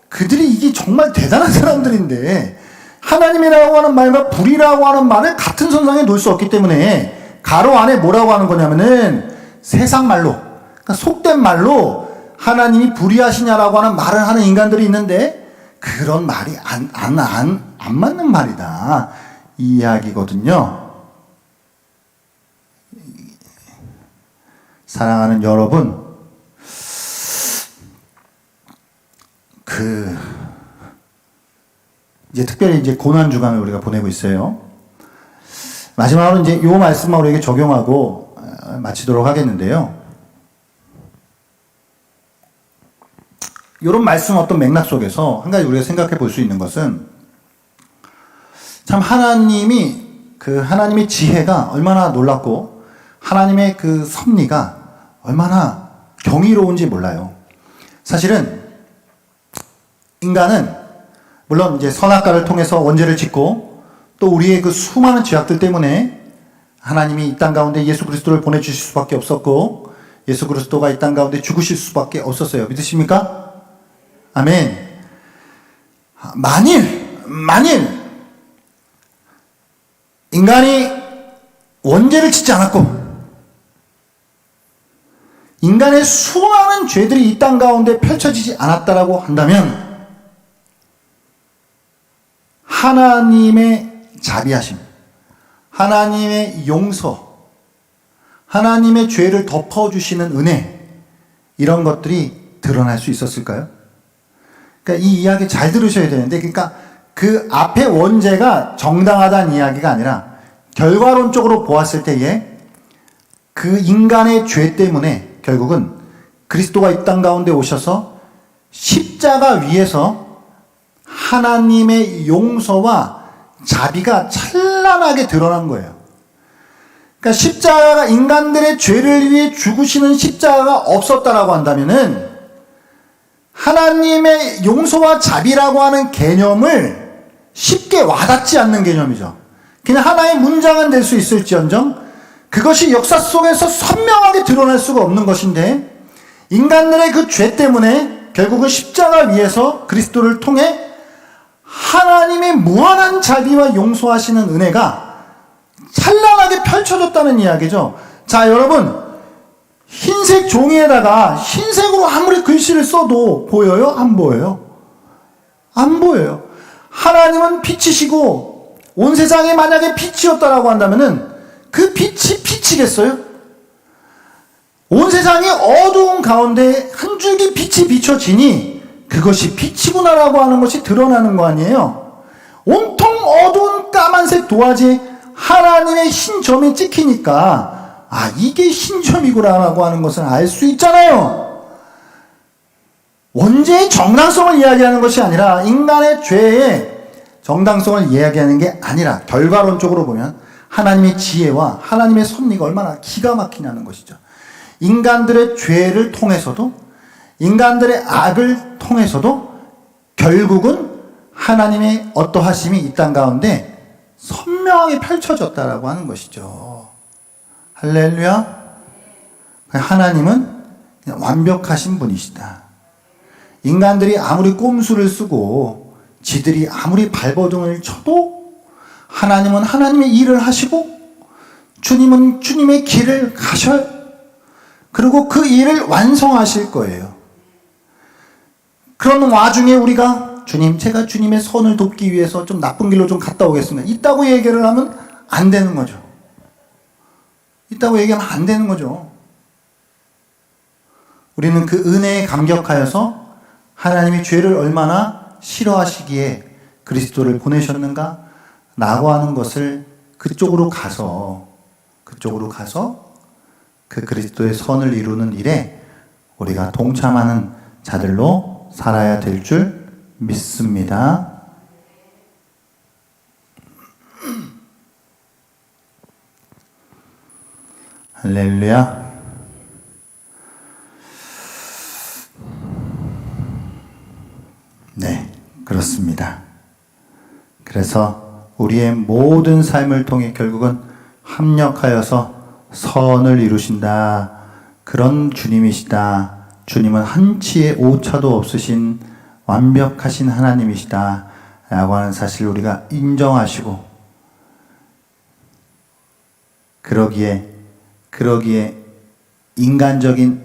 Speaker 1: 그들이 이게 정말 대단한 사람들인데 하나님이라고 하는 말과 불이라고 하는 말을 같은 선상에 놓을 수 없기 때문에 가로 안에 뭐라고 하는 거냐면은 세상 말로, 그러니까 속된 말로 하나님이 불의하시냐라고 하는 말을 하는 인간들이 있는데 그런 말이 안 맞는 말이다, 이 이야기거든요. 사랑하는 여러분, 이제 특별히 이제 고난 주간을 우리가 보내고 있어요. 마지막으로 이제 요 말씀만 우리에게 적용하고 마치도록 하겠는데요. 이런 말씀 어떤 맥락 속에서 한 가지 우리가 생각해 볼 수 있는 것은 참 하나님의 지혜가 얼마나 놀랍고 하나님의 그 섭리가 얼마나 경이로운지 몰라요. 사실은 인간은 물론 이제 선악과를 통해서 원죄를 짓고 또 우리의 그 수많은 죄악들 때문에 하나님이 이 땅 가운데 예수 그리스도를 보내주실 수밖에 없었고 예수 그리스도가 이 땅 가운데 죽으실 수밖에 없었어요. 믿으십니까? 아멘. 만일 인간이 원죄를 짓지 않았고 인간의 수많은 죄들이 이 땅 가운데 펼쳐지지 않았다라고 한다면 하나님의 자비하심, 하나님의 용서, 하나님의 죄를 덮어주시는 은혜, 이런 것들이 드러날 수 있었을까요? 그러니까 이 이야기 잘 들으셔야 되는데, 그러니까 그 앞에 원죄가 정당하다는 이야기가 아니라 결과론적으로 보았을 때에 그 인간의 죄 때문에 결국은 그리스도가 이 땅 가운데 오셔서 십자가 위에서 하나님의 용서와 자비가 찬란하게 드러난 거예요. 그러니까 십자가가 인간들의 죄를 위해 죽으시는 십자가가 없었다라고 한다면은 하나님의 용서와 자비라고 하는 개념을 쉽게 와닿지 않는 개념이죠. 그냥 하나의 문장은 될 수 있을지언정 그것이 역사 속에서 선명하게 드러날 수가 없는 것인데 인간들의 그 죄 때문에 결국은 십자가 위에서 그리스도를 통해 하나님의 무한한 자비와 용서하시는 은혜가 찬란하게 펼쳐졌다는 이야기죠. 자, 여러분, 흰색 종이에다가 흰색으로 아무리 글씨를 써도 보여요? 안 보여요? 안 보여요. 하나님은 빛이시고 온 세상이 만약에 빛이었다라고 한다면은 그 빛이 빛이겠어요? 온 세상이 어두운 가운데 한 줄기 빛이 비춰지니 그것이 빛이구나라고 하는 것이 드러나는 거 아니에요? 온통 어두운 까만색 도화지에 하나님의 흰 점이 찍히니까 아, 이게 흰 점이구나라고 하는 것을 알 수 있잖아요. 원죄의 정당성을 이야기하는 것이 아니라 인간의 죄의 정당성을 이야기하는 게 아니라 결과론적으로 보면 하나님의 지혜와 하나님의 섭리가 얼마나 기가 막히냐는 것이죠. 인간들의 죄를 통해서도 인간들의 악을 통해서도 결국은 하나님의 어떠하심이 이 땅 가운데 선명하게 펼쳐졌다라고 하는 것이죠. 할렐루야. 하나님은 완벽하신 분이시다. 인간들이 아무리 꼼수를 쓰고 지들이 아무리 발버둥을 쳐도 하나님은 하나님의 일을 하시고 주님은 주님의 길을 가셔요. 그리고 그 일을 완성하실 거예요. 그런 와중에 우리가 주님, 제가 주님의 선을 돕기 위해서 좀 나쁜 길로 좀 갔다 오겠습니다. 있다고 얘기를 하면 안 되는 거죠. 있다고 얘기하면 안 되는 거죠. 우리는 그 은혜에 감격하여서 하나님이 죄를 얼마나 싫어하시기에 그리스도를 보내셨는가? 라고 하는 것을 그쪽으로 가서 그 그리스도의 선을 이루는 일에 우리가 동참하는 자들로 살아야 될 줄 믿습니다. 할렐루야. 네, 그렇습니다. 그래서 우리의 모든 삶을 통해 결국은 합력하여서 선을 이루신다. 그런 주님이시다. 주님은 한치의 오차도 없으신 완벽하신 하나님이시다 라고 하는 사실을 우리가 인정하시고, 그러기에 인간적인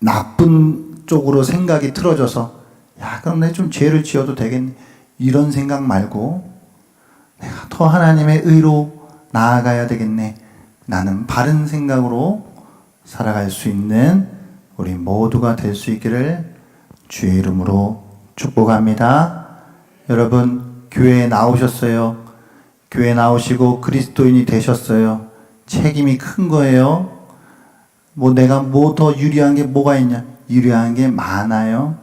Speaker 1: 나쁜 쪽으로 생각이 틀어져서 야, 그럼 내가 좀 죄를 지어도 되겠네, 이런 생각 말고 내가 더 하나님의 의로 나아가야 되겠네, 나는 바른 생각으로 살아갈 수 있는 우리 모두가 될 수 있기를 주의 이름으로 축복합니다. 여러분, 교회에 나오셨어요. 교회에 나오시고 그리스도인이 되셨어요. 책임이 큰 거예요. 내가 더 유리한 게 뭐가 있냐? 유리한 게 많아요.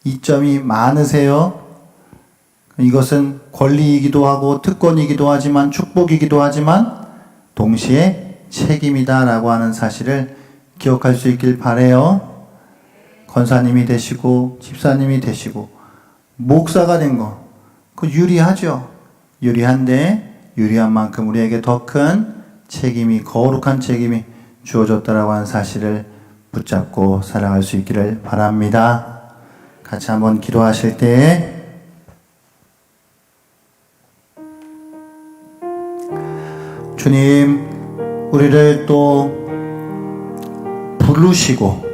Speaker 1: 이점이 많으세요. 이것은 권리이기도 하고 특권이기도 하지만 축복이기도 하지만 동시에 책임이다라고 하는 사실을 기억할 수 있길 바라요. 권사님이 되시고 집사님이 되시고 목사가 된 거, 그 유리하죠. 유리한데 유리한 만큼 우리에게 더 큰 책임이, 거룩한 책임이 주어졌다라고 하는 사실을 붙잡고 살아갈 수 있기를 바랍니다. 같이 한번 기도하실 때 주님, 우리를 또 부르시고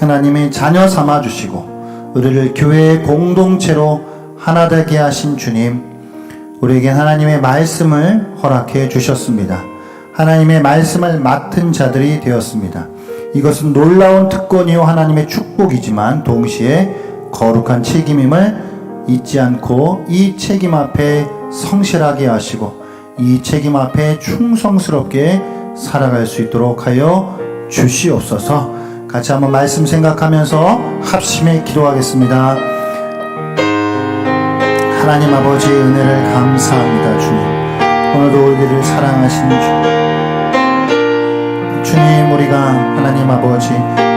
Speaker 1: 하나님의 자녀 삼아주시고 우리를 교회의 공동체로 하나 되게 하신 주님, 우리에게 하나님의 말씀을 허락해 주셨습니다. 하나님의 말씀을 맡은 자들이 되었습니다. 이것은 놀라운 특권이요 하나님의 축복이지만 동시에 거룩한 책임임을 잊지 않고 이 책임 앞에 성실하게 하시고 이 책임 앞에 충성스럽게 살아갈 수 있도록 하여 주시옵소서. 같이 한번 말씀 생각하면서 합심해 기도하겠습니다. 하나님 아버지의 은혜를 감사합니다. 주님, 오늘도 우리를 사랑하신 주님, 우리가 하나님 아버지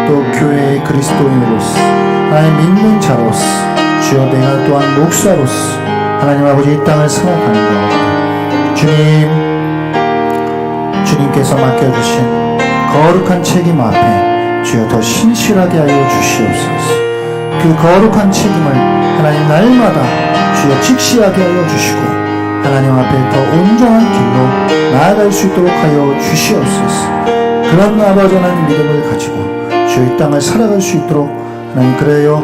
Speaker 1: 또 교회의 그리스도인으로서 하나님 믿는 자로서 주여 내가 또한 목사로서 하나님 아버지 이 땅을 살아가는 가운데 주님께서 맡겨주신 거룩한 책임 앞에 주여 더 신실하게 하여 주시옵소서. 그 거룩한 책임을 하나님 날마다 주여 직시하게 하여 주시고 하나님 앞에 더 온전한 길로 나아갈 수 있도록 하여 주시옵소서. 그런 아버지 하나님 믿음을 가지고 주여 이 땅을 살아갈 수 있도록 하나님, 그래요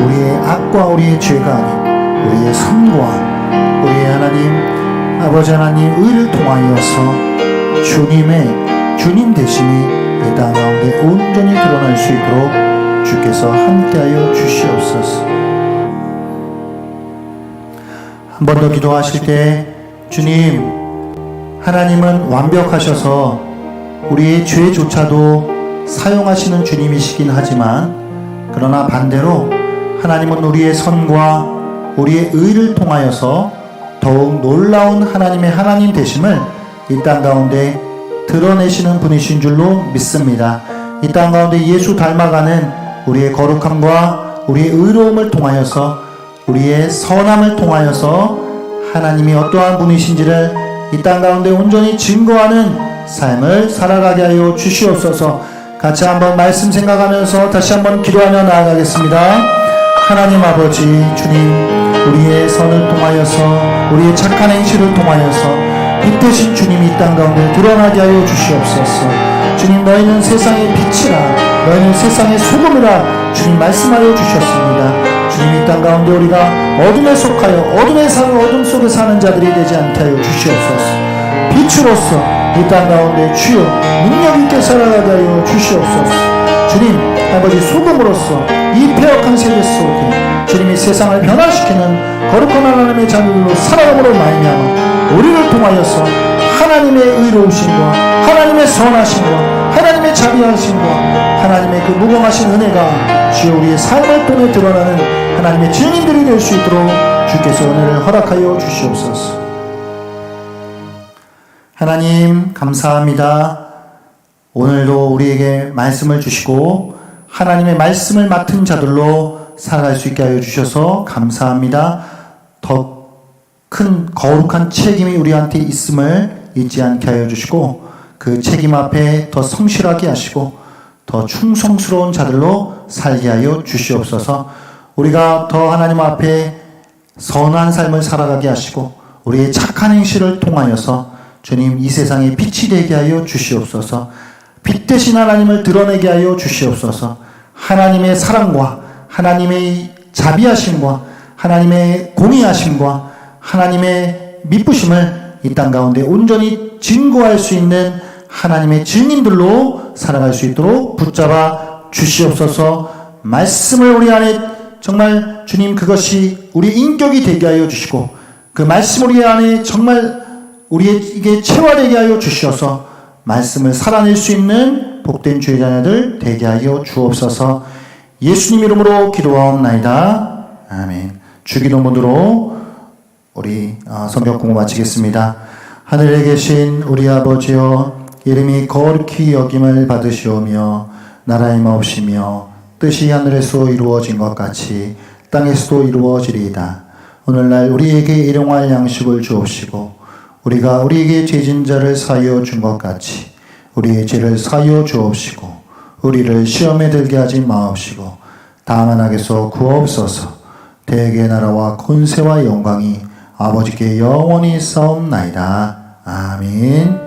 Speaker 1: 우리의 악과 우리의 죄가 아닌 우리의 선과 우리의 하나님 아버지 하나님 의를 통하여서 주님 되심이 이 땅 가운데 온전히 드러날 수 있도록 주께서 함께하여 주시옵소서. 한 번 더 기도하실 때 주님, 하나님은 완벽하셔서 우리의 죄조차도 사용하시는 주님이시긴 하지만 그러나 반대로 하나님은 우리의 선과 우리의 의를 통하여서 더욱 놀라운 하나님의 하나님 되심을 이 땅 가운데 드러내시는 분이신 줄로 믿습니다. 이 땅 가운데 예수 닮아가는 우리의 거룩함과 우리의 의로움을 통하여서 우리의 선함을 통하여서 하나님이 어떠한 분이신지를 이 땅 가운데 온전히 증거하는 삶을 살아가게 하여 주시옵소서. 같이 한번 말씀 생각하면서 다시 한번 기도하며 나아가겠습니다. 하나님 아버지 주님, 우리의 선을 통하여서 우리의 착한 행실을 통하여서 빛되신 주님이 이 땅 가운데 드러나게 하여 주시옵소서. 주님, 너희는 세상의 빛이라, 너희는 세상의 소금이라 주님 말씀하여 주셨습니다. 주님, 이 땅 가운데 우리가 어둠에 속하여 어둠 속에 사는 자들이 되지 않게 하여 주시옵소서. 빛으로서 이 땅 가운데 주여 능력 있게 살아가게 하여 주시옵소서. 주님 아버지, 소금으로서 이 폐역한 세계 속에 주님이 세상을 변화시키는 거룩한 하나님의 자녀들로 살아감으로 말미암아 우리를 통하여서 하나님의 의로우심과 하나님의 선하심과 하나님의 자비하심과 하나님의 그 무궁하신 은혜가 주여 우리의 삶을 통해 드러나는 하나님의 증인들이 될 수 있도록 주께서 은혜를 허락하여 주시옵소서. 하나님 감사합니다. 오늘도 우리에게 말씀을 주시고 하나님의 말씀을 맡은 자들로 살아갈 수 있게 하여 주셔서 감사합니다. 더 큰 거룩한 책임이 우리한테 있음을 잊지 않게 하여 주시고 그 책임 앞에 더 성실하게 하시고 더 충성스러운 자들로 살게 하여 주시옵소서. 우리가 더 하나님 앞에 선한 삶을 살아가게 하시고 우리의 착한 행실을 통하여서 주님 이 세상에 빛이 되게 하여 주시옵소서. 빛 대신 하나님을 드러내게 하여 주시옵소서. 하나님의 사랑과 하나님의 자비하심과 하나님의 공의하심과 하나님의 미쁘심을 이 땅 가운데 온전히 증거할 수 있는 하나님의 증인들로 살아갈 수 있도록 붙잡아 주시옵소서. 말씀을 우리 안에 정말 주님 그것이 우리 인격이 되게 하여 주시고 그 말씀 우리 안에 정말 우리에게 체화되게 하여 주셔서 말씀을 살아낼 수 있는 복된 주의 자녀들 되게 하여 주옵소서. 예수님 이름으로 기도하옵나이다. 아멘. 주기도문으로 우리 성경 공부 마치겠습니다. 하늘에 계신 우리 아버지여, 이름이 거룩히 여김을 받으시오며 나라의 마옵시며 뜻이 하늘에서 이루어진 것 같이 땅에서도 이루어지리이다. 오늘날 우리에게 일용할 양식을 주옵시고 우리가 우리에게 죄진 자를 사하여 준 것 같이 우리의 죄를 사하여 주옵시고 우리를 시험에 들게 하지 마옵시고 다만 악에서 구하옵소서. 대개의 나라와 권세와 영광이 아버지께 영원히 있사옵나이다. 아멘.